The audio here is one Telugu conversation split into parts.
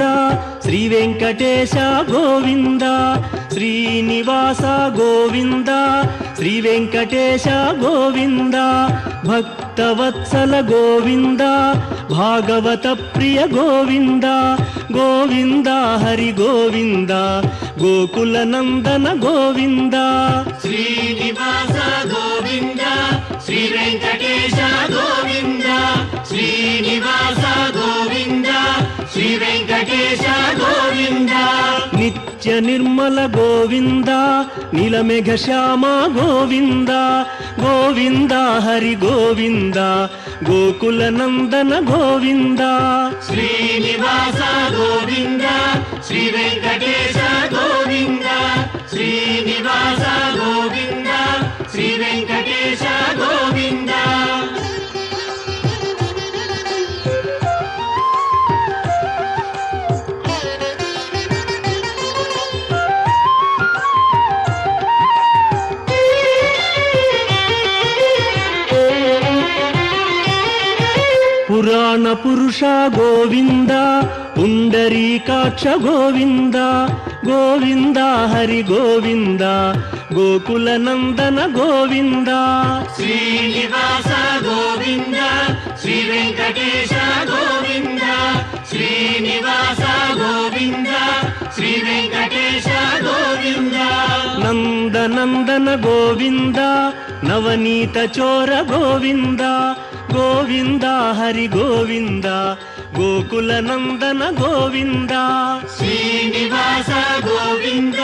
గోవింద శ్రీ వెంకటేశ గోవింద శ్రీనివాస గోవింద శ్రీ వెంకటేశ గోవింద భక్తవత్సల గోవింద భాగవత ప్రియ గోవింద గోవింద హరి గోవింద గోకుల నందన గోవింద శ్రీనివాస గోవింద శ్రీ వెంకటేశ గోవింద శ్రీనివాస గోవింద శ్రీ వెంకటేశ గోవింద నిత్య నిర్మల గోవింద నీలమేఘ శ్యామ గోవింద గోవింద హరి గోవింద గోకుల నందన గోవింద శ్రీనివాస గోవింద శ్రీ వెంకటేశ గోవింద శ్రీనివాస గోవింద శ్రీ వెంకటేశ గోవింద పురాణ పురుష గోవింద పుండరీకాక్ష గోవింద గోవింద హరి గోవింద గోకుల నందన గోవింద శ్రీనివాస గోవింద శ్రీ వెంకటేశ గోవింద శ్రీనివాస గోవింద శ్రీ వెంకటేశ గోవింద నందనందన గోవింద నవనీత చోర గోవింద గోవింద హరి గోవింద గోకుల నందన గోవింద శ్రీనివాస గోవింద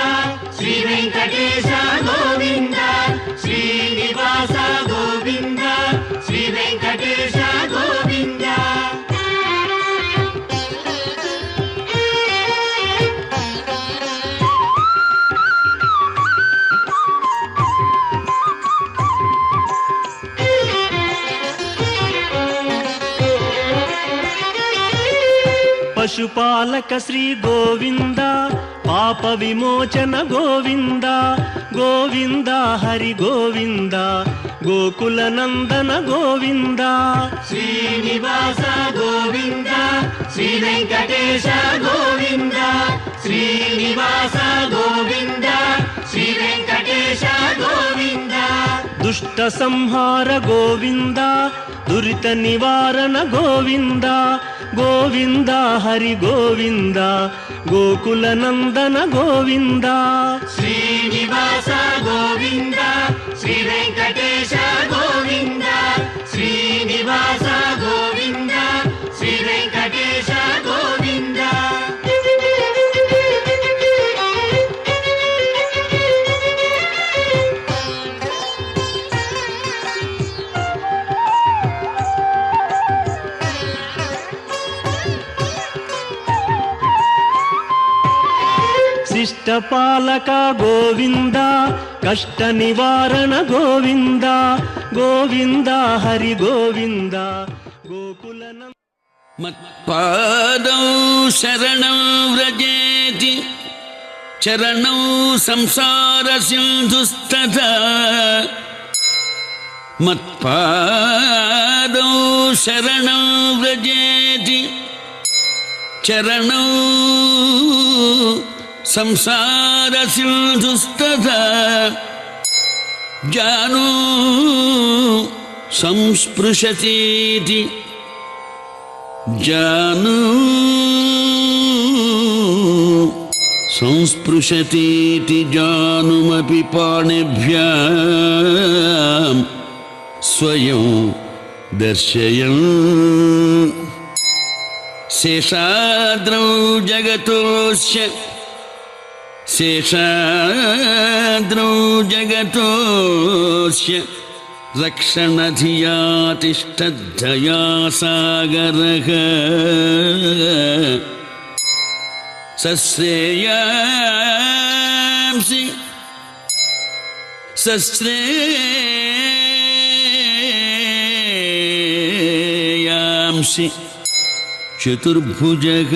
శ్రీ వెంకటేశ గోవింద శ్రీనివాస గోవింద శ్రీ వెంకటేశ గోవింద పశుపాలక శ్రీ గోవింద పాప విమోచన గోవింద గోవింద హరి గోవింద గోకుల నందన గోవింద శ్రీనివాస గోవింద శ్రీ వెంకటేశ గోవింద శ్రీనివాస గోవింద శ్రీ వెంకటేశ గోవింద దుష్ట సంహార గోవింద దురిత నివారణ గోవింద గోవింద హరి గోవింద గోకుల నందన గోవింద శ్రీనివాస గోవింద శ్రీ వెంకటేశ గోవింద శ్రీనివాస గోవింద శ్రీ వెంకటేశ గోవింద శిష్టపాలక గోవింద కష్ట నివారణ గోవింద గోవింద హరి గోవింద గోకుల మత్పాదౌ శరణం వ్రజేతి చరణౌ సంసార సింధుస్తథా మత్పాదౌ శరణం వ్రజేతి చరణౌ సంసార సింధుస్తథా జానూ సంస్పృశతీతి జానూ సంస్పృశతీతి జానుమపి పాణిభ్యాం స్వయం దర్శయన్ శేషాద్రౌ జగతోస్య శేషాద్రౌ జగతోస్య రక్షణధియా తిష్టద్ధయా సాగరః సశ్రేయాంసి సశ్రేయాంసి చతుర్భుజః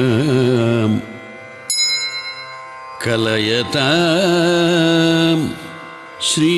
కలయతాం కలయతాం శ్రీ